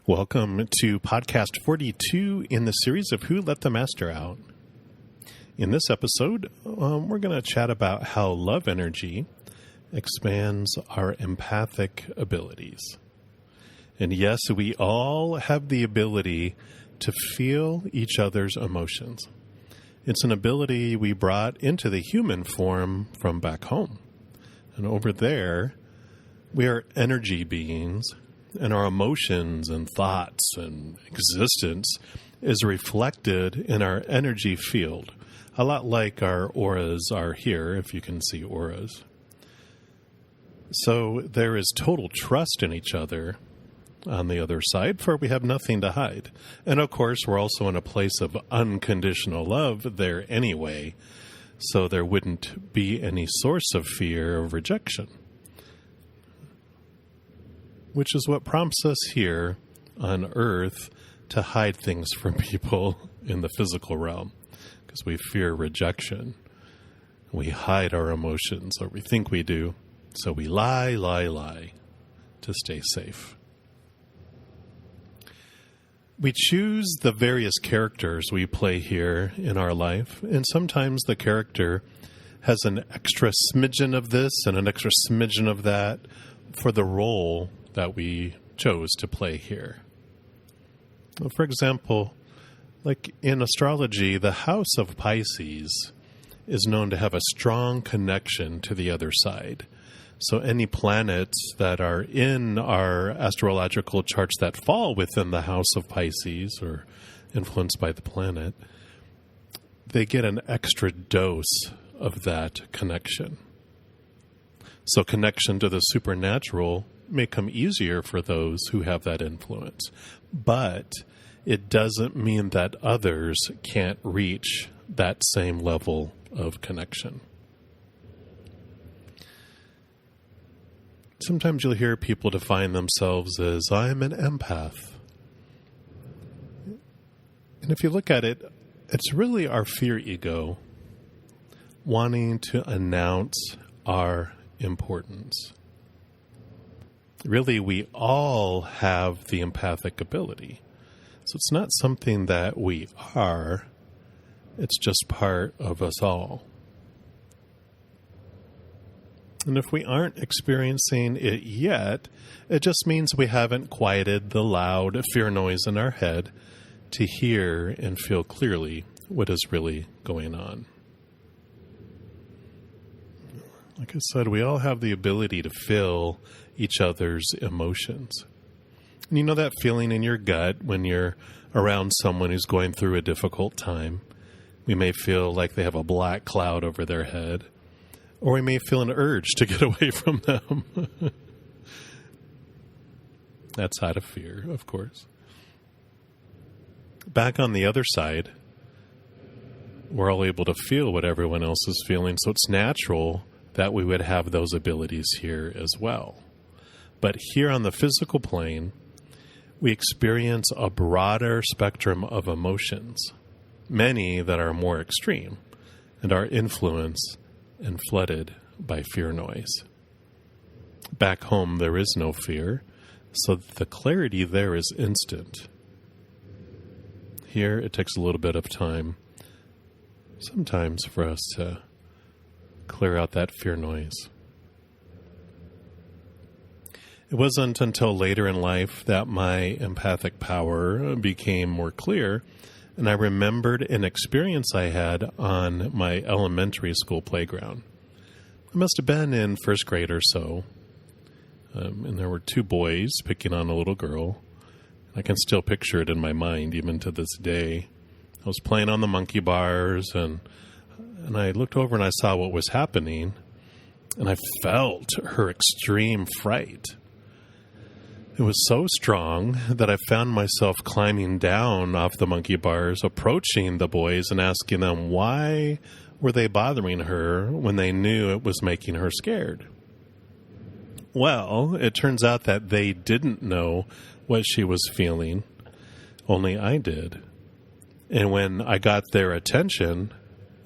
Welcome to podcast 42 in the series of Who Let the Master Out. In this episode, we're going to chat about how love energy expands our empathic abilities. And yes, we all have the ability to feel each other's emotions. It's an ability we brought into the human form from back home. And over there, we are energy beings, and our emotions and thoughts and existence is reflected in our energy field, a lot like our auras are here, if you can see auras. So there is total trust in each other on the other side, for we have nothing to hide. And of course, we're also in a place of unconditional love there anyway, so there wouldn't be any source of fear of rejection. Which is what prompts us here on Earth to hide things from people in the physical realm, because we fear rejection. We hide our emotions, or we think we do, so we lie to stay safe. We choose the various characters we play here in our life, and sometimes the character has an extra smidgen of this and an extra smidgen of that for the role that we chose to play here. For example, like in astrology, the house of Pisces is known to have a strong connection to the other side. So any planets that are in our astrological charts that fall within the house of Pisces or influenced by the planet, they get an extra dose of that connection. So connection to the supernatural may come easier for those who have that influence, but it doesn't mean that others can't reach that same level of connection. Sometimes you'll hear people define themselves as, I'm an empath. And if you look at it, it's really our fear ego wanting to announce our importance. Really, we all have the empathic ability. So it's not something that we are, it's just part of us all. And if we aren't experiencing it yet, it just means we haven't quieted the loud fear noise in our head to hear and feel clearly what is really going on. Like I said, we all have the ability to feel each other's emotions. And you know that feeling in your gut when you're around someone who's going through a difficult time? We may feel like they have a black cloud over their head, or we may feel an urge to get away from them. That's out of fear, of course. Back on the other side, we're all able to feel what everyone else is feeling, so it's natural that we would have those abilities here as well. But here on the physical plane, we experience a broader spectrum of emotions, many that are more extreme, and are influenced and flooded by fear noise. Back home, there is no fear, so the clarity there is instant. Here, it takes a little bit of time, sometimes, for us to clear out that fear noise. It wasn't until later in life that my empathic power became more clear, and I remembered an experience I had on my elementary school playground. I must have been in first grade or so, and there were two boys picking on a little girl. I can still picture it in my mind, even to this day. I was playing on the monkey bars, and I looked over and I saw what was happening, and I felt her extreme fright. It was so strong that I found myself climbing down off the monkey bars, approaching the boys and asking them why were they bothering her when they knew it was making her scared. Well, it turns out that they didn't know what she was feeling, only I did. And when I got their attention,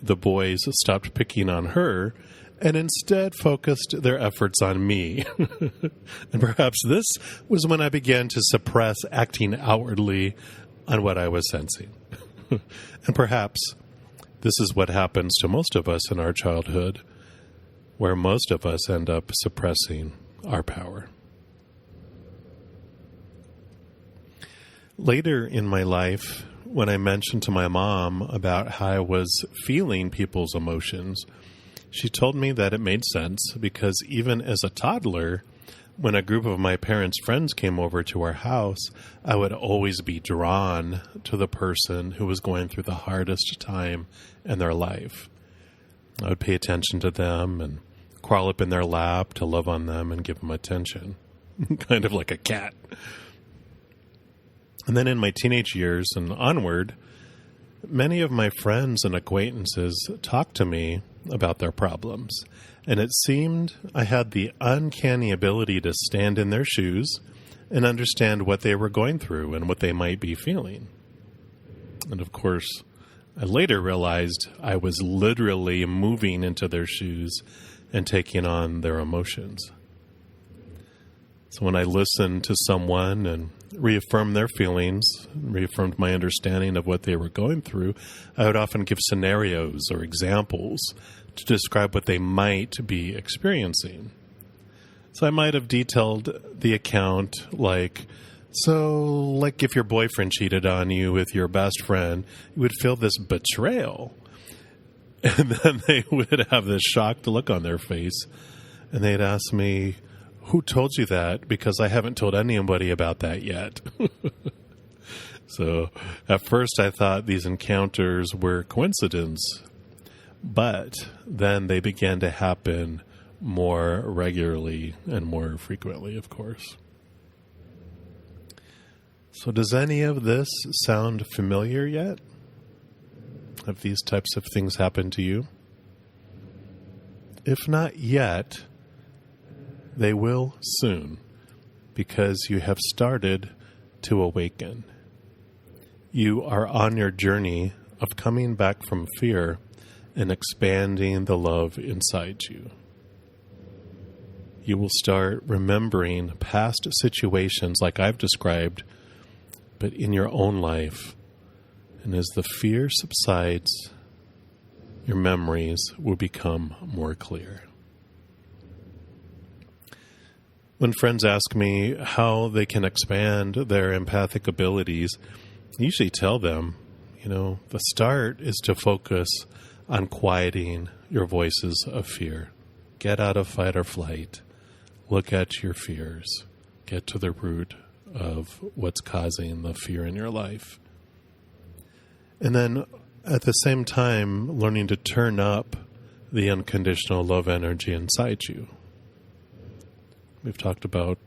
the boys stopped picking on her and instead focused their efforts on me. And perhaps this was when I began to suppress acting outwardly on what I was sensing. And perhaps this is what happens to most of us in our childhood, where most of us end up suppressing our power. Later in my life, when I mentioned to my mom about how I was feeling people's emotions, she told me that it made sense because even as a toddler, when a group of my parents' friends came over to our house, I would always be drawn to the person who was going through the hardest time in their life. I would pay attention to them and crawl up in their lap to love on them and give them attention, kind of like a cat. And then in my teenage years and onward, many of my friends and acquaintances talked to me about their problems, and it seemed I had the uncanny ability to stand in their shoes and understand what they were going through and what they might be feeling. And of course, I later realized I was literally moving into their shoes and taking on their emotions. So when I listened to someone and reaffirmed their feelings, reaffirmed my understanding of what they were going through, I would often give scenarios or examples to describe what they might be experiencing. So I might have detailed the account like if your boyfriend cheated on you with your best friend, you would feel this betrayal. And then they would have this shocked look on their face, and they'd ask me, "Who told you that? Because I haven't told anybody about that yet." So at first I thought these encounters were coincidence, but then they began to happen more regularly and more frequently, of course. So does any of this sound familiar yet? Have these types of things happened to you? If not yet, they will soon, because you have started to awaken. You are on your journey of coming back from fear and expanding the love inside you. You will start remembering past situations like I've described, but in your own life. And as the fear subsides, your memories will become more clear. When friends ask me how they can expand their empathic abilities, I usually tell them, the start is to focus on quieting your voices of fear. Get out of fight or flight. Look at your fears. Get to the root of what's causing the fear in your life. And then at the same time, learning to turn up the unconditional love energy inside you. We've talked about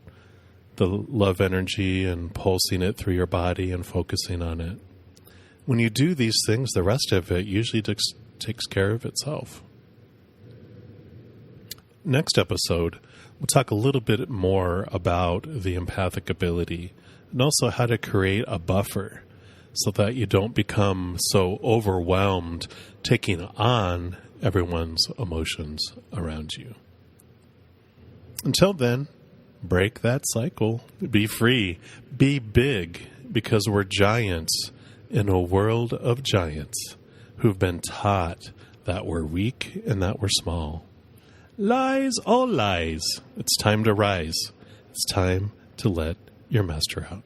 the love energy and pulsing it through your body and focusing on it. When you do these things, the rest of it usually takes care of itself. Next episode, we'll talk a little bit more about the empathic ability and also how to create a buffer so that you don't become so overwhelmed taking on everyone's emotions around you. Until then, break that cycle. Be free. Be big, because we're giants in a world of giants who've been taught that we're weak and that we're small. Lies, all lies. It's time to rise. It's time to let your master out.